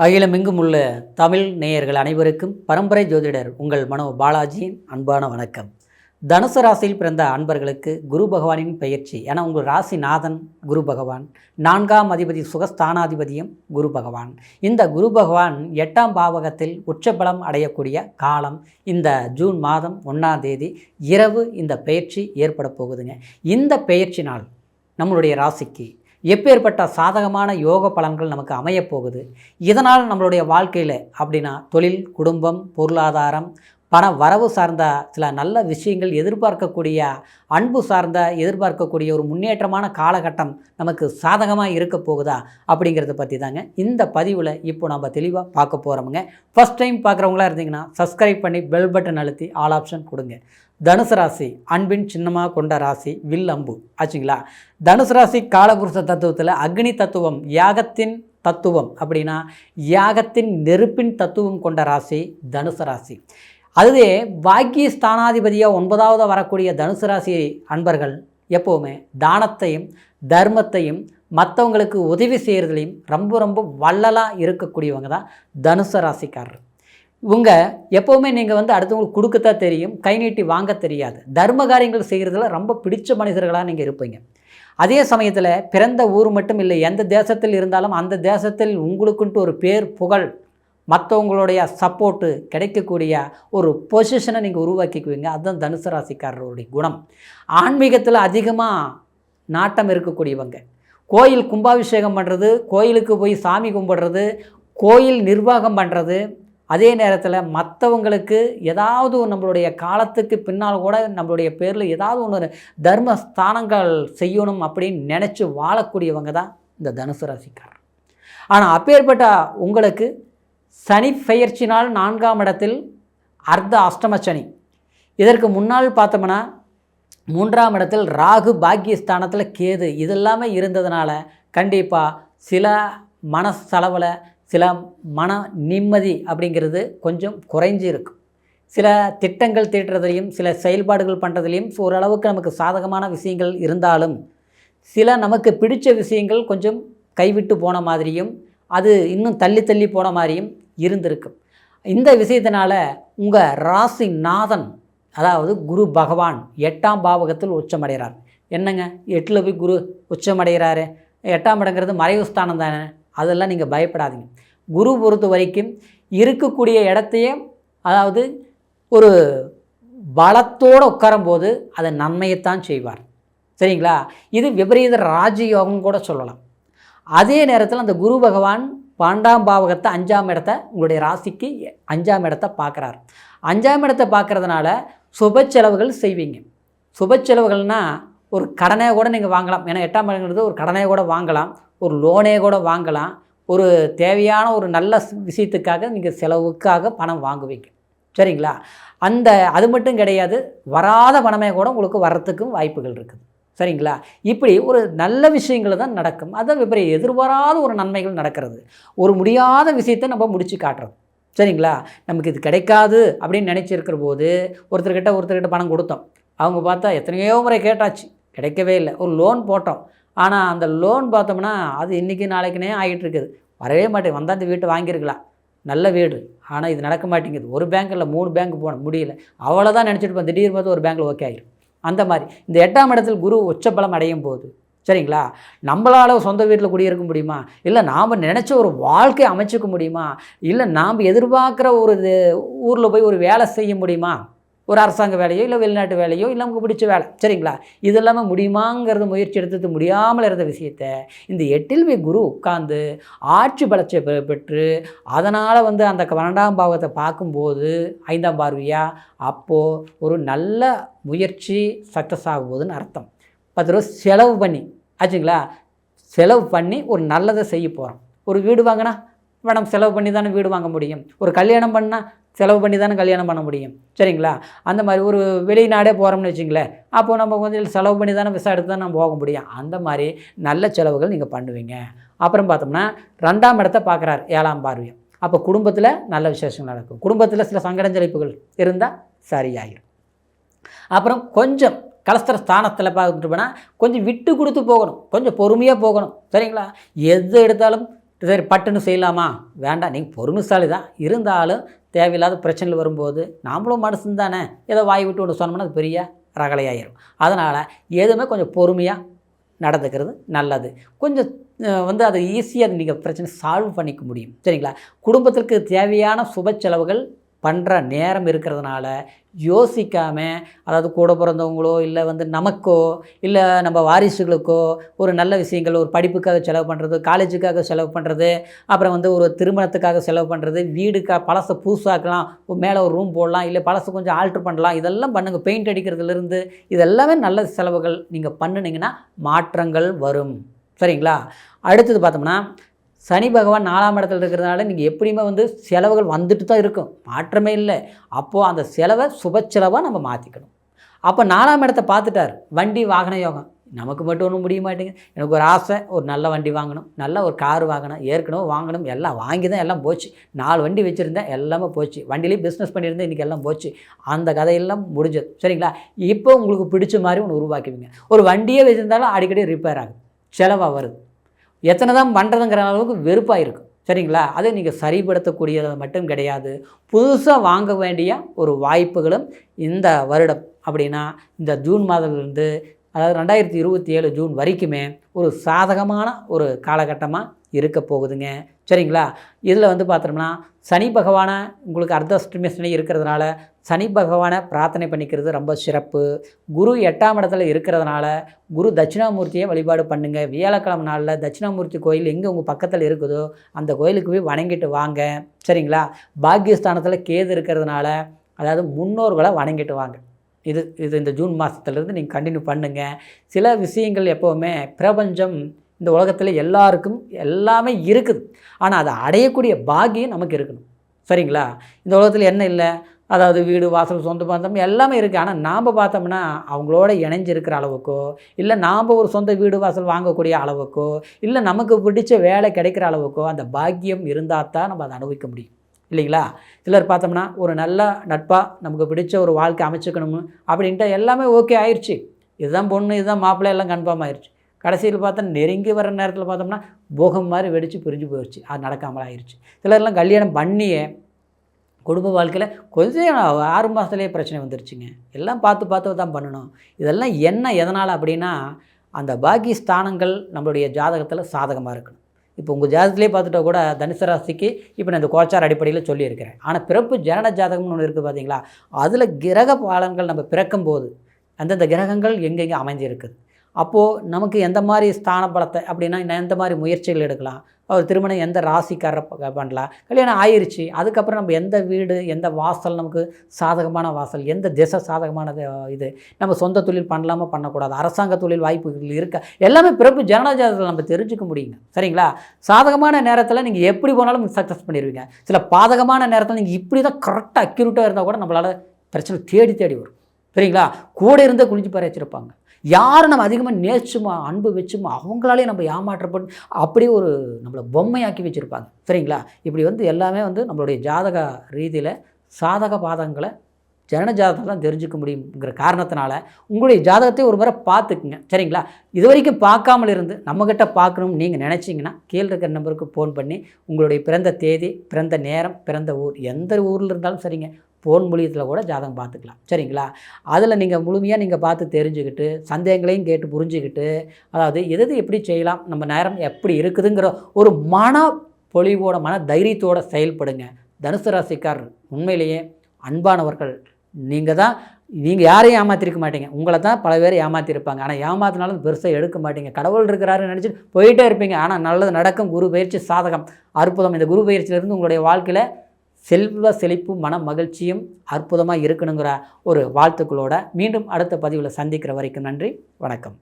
அகிலமெங்கும் உள்ள தமிழ் நேயர்கள் அனைவருக்கும் பரம்பரை ஜோதிடர் உங்கள் மனோ பாலாஜியின் அன்பான வணக்கம். தனுசு ராசியில் பிறந்த அன்பர்களுக்கு குரு பகவானின் பெயர்ச்சி, ஏன்னா உங்கள் ராசிநாதன் குரு பகவான், 4ஆம் அதிபதி சுகஸ்தானாதிபதியும் குரு பகவான். இந்த குரு பகவான் 8ஆம் பாவகத்தில் உச்சபலம் அடையக்கூடிய காலம் இந்த ஜூன் மாதம் 1ஆம் தேதி இரவு இந்த பெயர்ச்சி ஏற்பட போகுதுங்க. இந்த பெயர்ச்சி நாள் நம்மளுடைய ராசிக்கு எப்பேற்பட்ட சாதகமான யோக பலன்கள் நமக்கு அமையப்போகுது, இதனால் நம்மளுடைய வாழ்க்கையில் அப்படின்னா தொழில், குடும்பம், பொருளாதாரம், பண வரவு சார்ந்த சில நல்ல விஷயங்கள், எதிர்பார்க்கக்கூடிய அன்பு சார்ந்த எதிர்பார்க்கக்கூடிய ஒரு முன்னேற்றமான காலகட்டம் நமக்கு சாதகமாக இருக்க போகுதா அப்படிங்கிறத பற்றி தாங்க இந்த பதிவில் இப்போ நம்ம தெளிவாக பார்க்க போகிறோமுங்க. ஃபஸ்ட் டைம் பார்க்குறவங்களா இருந்தீங்கன்னா சப்ஸ்கிரைப் பண்ணி பெல் பட்டன் அழுத்தி ஆல் ஆப்ஷன் கொடுங்க. தனுசு ராசி அன்பின் சின்னமாக கொண்ட ராசி, வில் அம்பு ஆச்சுங்களா. தனுசு ராசி காலபுருஷ தத்துவத்தில் அக்னி தத்துவம், யாகத்தின் தத்துவம் அப்படின்னா யாகத்தின் நெருப்பின் தத்துவம் கொண்ட ராசி தனுசு ராசி. அதுவே பாக்கிய ஸ்தானாதிபதியாக 9ஆவது வரக்கூடிய தனுசு ராசி அன்பர்கள் எப்போவுமே தானத்தையும் தர்மத்தையும் மற்றவங்களுக்கு உதவி செய்கிறதுலையும் ரொம்ப ரொம்ப வள்ளலாக இருக்கக்கூடியவங்க தான் தனுசு ராசிக்காரர். இவங்க எப்போவுமே நீங்கள் அடுத்தவங்களுக்கு கொடுக்கத்தான் தெரியும், கை நீட்டி வாங்க தெரியாது. தர்ம காரியங்கள் செய்கிறதுல ரொம்ப பிடிச்ச மனிதர்களாக நீங்கள் இருப்பீங்க. அதே சமயத்தில் பிறந்த ஊர் மட்டும் இல்லை, எந்த தேசத்தில் இருந்தாலும் அந்த தேசத்தில் உங்களுக்குன்ட்டு ஒரு பேர், புகழ், மற்றவங்களுடைய சப்போர்ட்டு கிடைக்கக்கூடிய ஒரு பொசிஷனை நீங்கள் உருவாக்கிக்குவீங்க. அதுதான் தனுசு ராசிக்காரருடைய குணம். ஆன்மீகத்தில் அதிகமாக நாட்டம் இருக்கக்கூடியவங்க. கோயில் கும்பாபிஷேகம் பண்ணுறது, கோயிலுக்கு போய் சாமி கும்பிடுறது, கோயில் நிர்வாகம் பண்ணுறது, அதே நேரத்தில் மற்றவங்களுக்கு ஏதாவது நம்மளுடைய காலத்துக்கு பின்னால் கூட நம்மளுடைய பேரில் ஏதாவது ஒன்று தர்ம ஸ்தானங்கள் செய்யணும் அப்படின்னு நினச்சி வாழக்கூடியவங்க தான் இந்த தனுசு ராசிக்காரர். ஆனால் அப்பேற்பட்ட உங்களுக்கு சனி பெயர்ச்சினால் 4ஆம் இடத்தில் அர்த்த அஷ்டம சனி, இதற்கு முன்னால் பார்த்தோம்னா 3ஆம் இடத்தில் ராகு, பாக்கியஸ்தானத்தில் கேது, இதெல்லாமே இருந்ததுனால கண்டிப்பாக சில மனசளவில் சில மன நிம்மதி அப்படிங்கிறது கொஞ்சம் குறைஞ்சி இருக்கும். சில திட்டங்கள் தீட்டுறதுலையும் சில செயல்பாடுகள் பண்ணுறதுலையும் ஓரளவுக்கு நமக்கு சாதகமான விஷயங்கள் இருந்தாலும் சில நமக்கு பிடிச்ச விஷயங்கள் கொஞ்சம் கைவிட்டு போன மாதிரியும் அது இன்னும் தள்ளி தள்ளி போன மாதிரியும் இருந்திருக்கும். இந்த விஷயத்தினால உங்கள் ராசிநாதன் அதாவது குரு பகவான் 8ஆம் பாவகத்தில் உச்சமடைகிறார். என்னங்க 8ல் போய் குரு உச்சமடைகிறாரு, 8ஆம் இடங்கிறது மறைவு ஸ்தானம் தானே, அதெல்லாம் நீங்கள் பயப்படாதீங்க. குரு பொறுத்த வரைக்கும் இருக்கக்கூடிய இடத்தையே அதாவது ஒரு பலத்தோடு உட்காரும்போது அதை நன்மையைத்தான் செய்வார். சரிங்களா. இது விபரீத ராஜயோகம் கூட சொல்லலாம். அதே நேரத்தில் அந்த குரு பகவான் 12ஆம் பாவகத்தை 5ஆம் இடத்தை உங்களுடைய ராசிக்கு 5ஆம் இடத்தை பார்க்குறார். 5ஆம் இடத்தை பார்க்குறதுனால சுப செலவுகள் செய்வீங்க. சுப செலவுகள்னால் ஒரு கடனை கூட நீங்கள் வாங்கலாம். ஏன்னா 8ஆம் இடங்கிறது ஒரு கடனை கூட வாங்கலாம், ஒரு லோனே கூட வாங்கலாம். ஒரு தேவையான ஒரு நல்ல விஷயத்துக்காக நீங்கள் செலவுக்காக பணம் வாங்குவீங்க. சரிங்களா. அது மட்டும் கிடையாது, வராத பணமே கூட உங்களுக்கு வர்றதுக்கும் வாய்ப்புகள் இருக்குது. சரிங்களா. இப்படி ஒரு நல்ல விஷயங்கள் தான் நடக்கும். அதான் விபரீத எதிர்பாராத ஒரு நன்மைகள் நடக்கிறது. ஒரு முடியாத விஷயத்தை நம்ம முடித்து காட்டுறோம். சரிங்களா. நமக்கு இது கிடைக்காது அப்படின்னு நினச்சிருக்கிற போது ஒருத்தர்கிட்ட பணம் கொடுத்தோம், அவங்க பார்த்தா எத்தனையோ முறை கேட்டாச்சு, கிடைக்கவே இல்லை. ஒரு லோன் போட்டோம், ஆனால் அந்த லோன் பார்த்தோம்னா அது இன்றைக்கி நாளைக்குனே ஆகிட்டு இருக்குது, வரவே மாட்டேன். வந்தால் அந்த வீட்டை வாங்கியிருக்கலாம், நல்ல வீடு, ஆனால் இது நடக்க மாட்டேங்குது. ஒரு பேங்க் இல்லை 3 பேங்க் போன முடியல, அவ்வளோதான் நினச்சிட்டு திடீர்னு பார்த்து ஒரு பேங்க்கில் ஓகே ஆகிடும். அந்த மாதிரி இந்த 8ஆம் இடத்தில் குரு உச்சபலம் அடையும் போது சரிங்களா, நம்மளால் சொந்த வீட்டில் குடியிருக்க முடியுமா, இல்லை நாம் நினச்ச ஒரு வாழ்க்கை அமைச்சிக்க முடியுமா, இல்லை நாம் எதிர்பார்க்குற ஒரு ஊரில் போய் ஒரு வேலை செய்ய முடியுமா, ஒரு அரசாங்க வேலையோ இல்லை வெளிநாட்டு வேலையோ இல்லை நமக்கு பிடிச்ச வேலை, சரிங்களா, இது எல்லாமே முடியுமாங்கிறது முயற்சி எடுத்து முடியாமல் இருந்த விஷயத்த இந்த 8ல் போய் குரு உட்கார்ந்து ஆட்சி பலத்தை பெற்று அதனால் அந்த 12ஆம் பாவத்தை பார்க்கும்போது 5ஆம் பார்வையாக அப்போது ஒரு நல்ல முயற்சி சக்ஸஸ் ஆகும்போதுன்னு அர்த்தம். 10 ரூபா செலவு பண்ணி ஆச்சுங்களா, செலவு பண்ணி ஒரு நல்லதை செய்ய போகிறோம். ஒரு வீடு வாங்கினா மேடம் செலவு பண்ணி தானே வீடு வாங்க முடியும், ஒரு கல்யாணம் பண்ணால் செலவு பண்ணி தானே கல்யாணம் பண்ண முடியும். சரிங்களா. அந்த மாதிரி ஒரு வெளிநாடே போகிறோம்னு வச்சுங்களேன், அப்போது நம்ம கொஞ்சம் செலவு பண்ணி தானே விசா எடுத்து தான் நம்ம போக முடியும். அந்த மாதிரி நல்ல செலவுகள் நீங்கள் பண்ணுவீங்க. அப்புறம் பார்த்தோம்னா 2ஆம் இடத்தை பார்க்குறாரு 7ஆம் பார்வையும். அப்போ குடும்பத்தில் நல்ல விசேஷங்கள் நடக்கும். குடும்பத்தில் சில சங்கடஞ்சலிப்புகள் இருந்தால் சரியாயிடும். அப்புறம் கொஞ்சம் கலஸ்தர ஸ்தானத்தில் பார்த்துட்டு போனால் கொஞ்சம் விட்டு கொடுத்து போகணும், கொஞ்சம் பொறுமையாக போகணும். சரிங்களா. எது எடுத்தாலும் சரி பட்டுன்னு செய்யலாமா, வேண்டாம், நீங்கள் பொறுமைசாலி தான், இருந்தாலும் தேவையில்லாத பிரச்சனைகள் வரும்போது நாமளும் மனுஷன் தானே, ஏதோ வாய் விட்டு ஒன்று சொன்னோம்னா அது பெரிய ரகலையாயிரும். அதனால் எதுவுமே கொஞ்சம் பொறுமையாக நடந்துக்கிறது நல்லது. கொஞ்சம் அதை ஈஸியாக நீங்கள் பிரச்சனை சால்வ் பண்ணிக்க முடியும். சரிங்களா? குடும்பத்திற்கு தேவையான சுப செலவுகள் பண்ணுற நேரம் இருக்கிறதுனால யோசிக்காமல், அதாவது கூட பிறந்தவங்களோ இல்லை நமக்கோ இல்லை நம்ம வாரிசுகளுக்கோ ஒரு நல்ல விஷயங்கள், ஒரு படிப்புக்காக செலவு பண்ணுறது, காலேஜுக்காக செலவு பண்ணுறது, அப்புறம் ஒரு திருமணத்துக்காக செலவு பண்ணுறது, பழசை புதுசாக்கலாம், மேலே ஒரு ரூம் போடலாம், இல்லை பழசை கொஞ்சம் ஆல்ட்ரு பண்ணலாம், இதெல்லாம் பண்ணுங்கள். பெயிண்ட் அடிக்கிறதுலேருந்து இதெல்லாமே நல்ல செலவுகள் நீங்கள் பண்ணினீங்கன்னா மாற்றங்கள் வரும். சரிங்களா? அடுத்தது பார்த்தோம்னா சனி பகவான் 4ஆம் இடத்துல இருக்கிறதுனால நீங்கள் எப்படியுமே செலவுகள் வந்துட்டு தான் இருக்கும், மாற்றமே இல்லை. அப்போது அந்த செலவை சுப செலவாக நம்ம மாற்றிக்கணும். அப்போ 4ஆம் இடத்தை பார்த்துட்டார். வண்டி வாகன யோகம் நமக்கு மட்டும் ஒன்றும் முடிய மாட்டேங்குது. எனக்கு ஒரு ஆசை, ஒரு நல்ல வண்டி வாங்கணும், நல்ல ஒரு கார் வாங்கணும், ஏற்கனவே வாங்கணும், எல்லாம் வாங்கி தான் எல்லாம் போச்சு. 4 வண்டி வச்சுருந்தேன், எல்லாமே போச்சு. வண்டிலேயும் பிஸ்னஸ் பண்ணியிருந்தேன், இன்றைக்கி எல்லாம் போச்சு. அந்த கதையெல்லாம் முடிஞ்சது. சரிங்களா? இப்போ உங்களுக்கு பிடிச்ச மாதிரி ஒன்று உருவாக்குவீங்க. ஒரு வண்டியே வச்சுருந்தாலும் அடிக்கடி ரிப்பேர் ஆகும், செலவாக வருது, எத்தனை தான் பண்ணுறதுங்கிற அளவுக்கு வெறுப்பாக இருக்கும். சரிங்களா? அதை நீங்கள் சரிப்படுத்தக்கூடியது மட்டும் கிடையாது, புதுசாக வாங்க வேண்டிய ஒரு வாய்ப்புகளும் இந்த வருடம் அப்படின்னா இந்த ஜூன் மாதத்துலேருந்து, அதாவது 2027 ஜூன் வரைக்குமே ஒரு சாதகமான ஒரு காலகட்டமாக இருக்க போகுதுங்க. சரிங்களா? இதில் பார்த்தோம்னா சனி பகவானை உங்களுக்கு அர்த்தாஷ்டமி சனி இருக்கிறதுனால சனி பகவானை பிரார்த்தனை பண்ணிக்கிறது ரொம்ப சிறப்பு. குரு 8ஆம் இடத்துல இருக்கிறதுனால குரு தட்சிணாமூர்த்தியை வழிபாடு பண்ணுங்கள். வியாழக்கிழமை நாளில் தட்சிணாமூர்த்தி கோயில் எங்கே உங்கள் பக்கத்தில் இருக்குதோ அந்த கோயிலுக்கு போய் வணங்கிட்டு வாங்க. சரிங்களா? பாக்கியஸ்தானத்தில் கேது இருக்கிறதுனால, அதாவது முன்னோர்களை வணங்கிட்டு வாங்க. இது இந்த ஜூன் மாதத்துலேருந்து நீங்கள் கண்டினியூ பண்ணுங்கள். சில விஷயங்கள் எப்போவுமே பிரபஞ்சம் இந்த உலகத்தில் எல்லாருக்கும் எல்லாமே இருக்குது, ஆனால் அதை அடையக்கூடிய பாக்கியம் நமக்கு இருக்கணும். சரிங்களா? இந்த உலகத்தில் என்ன இல்லை, அதாவது வீடு வாசல் சொந்த பந்தம் எல்லாமே இருக்குது, ஆனால் நாம் பார்த்தோம்னா அவங்களோட இணைஞ்சிருக்கிற அளவுக்கோ, இல்லை நாம் ஒரு சொந்த வீடு வாசல் வாங்கக்கூடிய அளவுக்கோ, இல்லை நமக்கு பிடிச்ச வேலை கிடைக்கிற அளவுக்கோ அந்த பாக்கியம் இருந்தால் தான் நம்ம அதை அனுபவிக்க முடியும். இல்லைங்களா? சிலர் பார்த்தோம்னா ஒரு நல்ல நட்பாக நமக்கு பிடிச்ச ஒரு வாழ்க்கை அமைச்சுக்கணும் அப்படின்ட்டு எல்லாமே ஓகே ஆயிடுச்சு, இதுதான் பொண்ணு இதுதான் மாப்பிள்ளை எல்லாம் கன்ஃபார்ம் ஆயிடுச்சு. கடைசியில் பார்த்தா நெருங்கி வர நேரத்தில் பார்த்தோம்னா போகம் மாதிரி வெடித்து பிரிஞ்சு போயிடுச்சு, அது நடக்காமல் ஆயிடுச்சு. சிலர்லாம் கல்யாணம் பண்ணியே குடும்ப வாழ்க்கையில் கொஞ்சம் 6 மாதத்துலேயே பிரச்சனை வந்துருச்சுங்க. எல்லாம் பார்த்து தான் பண்ணணும். இதெல்லாம் என்ன எதனால் அப்படின்னா அந்த பாக்கிய ஸ்தானங்கள் நம்மளுடைய ஜாதகத்தில் சாதகமாக இருக்கணும். இப்போ உங்கள் ஜாதகத்திலே பார்த்துட்டா கூட தனுசு ராசிக்கு இப்போ நான் இந்த கோச்சார் அடிப்படையில் சொல்லியிருக்கிறேன். ஆனால் பிறப்பு ஜனன ஜாதகம்னு ஒன்று இருக்குது பார்த்தீங்களா, அதில் கிரக பாலங்கள் நம்ம பிறக்கும்போது அந்தந்த கிரகங்கள் எங்கெங்கே அமைஞ்சிருக்குது, அப்போது நமக்கு எந்த மாதிரி ஸ்தான பலத்தை அப்படின்னா எந்த மாதிரி முயற்சிகள் எடுக்கலாம், ஒரு திருமணம் எந்த ராசிக்காரர் பண்ணலாம், கல்யாணம் ஆயிடுச்சு அதுக்கப்புறம் நம்ம எந்த வீடு எந்த வாசல் நமக்கு சாதகமான வாசல், எந்த திசை சாதகமானது, இது நம்ம சொந்த தொழில் பண்ணலாமா பண்ணக்கூடாது, அரசாங்க தொழில் வாய்ப்புகள் இருக்கா, எல்லாமே பிறப்பு ஜனநாயகத்தில் நம்ம தெரிஞ்சுக்க முடியுங்க. சரிங்களா? சாதகமான நேரத்தில் நீங்கள் எப்படி போனாலும் சக்ஸஸ் பண்ணிடுவீங்க. சில பாதகமான நேரத்தில் நீங்கள் இப்படி தான் கரெக்டாக அக்யூரேட்டாக இருந்தால் கூட நம்மளால் பிரச்சனை தேடி வரும். சரிங்களா? கூட இருந்தே குளிச்சு பாரு வச்சுருப்பாங்க. யாரை நம்ம அதிகமாக நேசிச்சுமா அன்பு வச்சுமா அவங்களாலே நம்ம ஏமாற்றப்பட்டு அப்படியே ஒரு நம்மளை பொம்மையாக்கி வச்சுருப்பாங்க. சரிங்களா? இப்படி எல்லாமே நம்மளுடைய ஜாதக ரீதியில் சாதக பாதகங்களை ஜனன ஜாதகத்தை தான் தெரிஞ்சுக்க முடியுங்கிற காரணத்தினால உங்களுடைய ஜாதகத்தை ஒரு முறை பார்த்துக்குங்க. சரிங்களா? இது வரைக்கும் பார்க்காமல் இருந்து நம்மக்கிட்ட பார்க்கணும்னு நீங்கள் நினச்சிங்கன்னா கீழே இருக்கிற நம்பருக்கு ஃபோன் பண்ணி உங்களுடைய பிறந்த தேதி, பிறந்த நேரம், பிறந்த ஊர், எந்த ஊரில் இருந்தாலும் சரிங்க, ஃபோன் மூலியத்தில் கூட ஜாதகம் பார்த்துக்கலாம். சரிங்களா? அதில் நீங்கள் முழுமையாக நீங்கள் பார்த்து தெரிஞ்சுக்கிட்டு சந்தேகங்களையும் கேட்டு புரிஞ்சுக்கிட்டு, அதாவது எது எப்படி செய்யலாம், நம்ம நேரம் எப்படி இருக்குதுங்கிற ஒரு மன பொலிவோட மன தைரியத்தோடு செயல்படுங்க. தனுசு ராசிக்காரர் உண்மையிலேயே அன்பானவர்கள். நீங்கள் யாரையும் ஏமாற்றிருக்க மாட்டீங்க, உங்களை தான் பல பேர் ஏமாற்றிருப்பாங்க. ஆனால் ஏமாத்தினாலும் பெருசாக எடுக்க மாட்டீங்க, கடவுள் இருக்கிறாருன்னு நினச்சிட்டு போயிட்டே இருப்பீங்க. ஆனால் நல்லது நடக்கும். குரு பயிற்சி சாதகம் அற்புதம். இந்த குரு பயிற்சியிலிருந்து உங்களுடைய வாழ்க்கையில் செல்வ செழிப்பும் மன மகிழ்ச்சியும் அற்புதமாக இருக்கணுங்கிற ஒரு வாழ்த்துக்களோட மீண்டும் அடுத்த பதிவில் சந்திக்கிற வரைக்கும் நன்றி, வணக்கம்.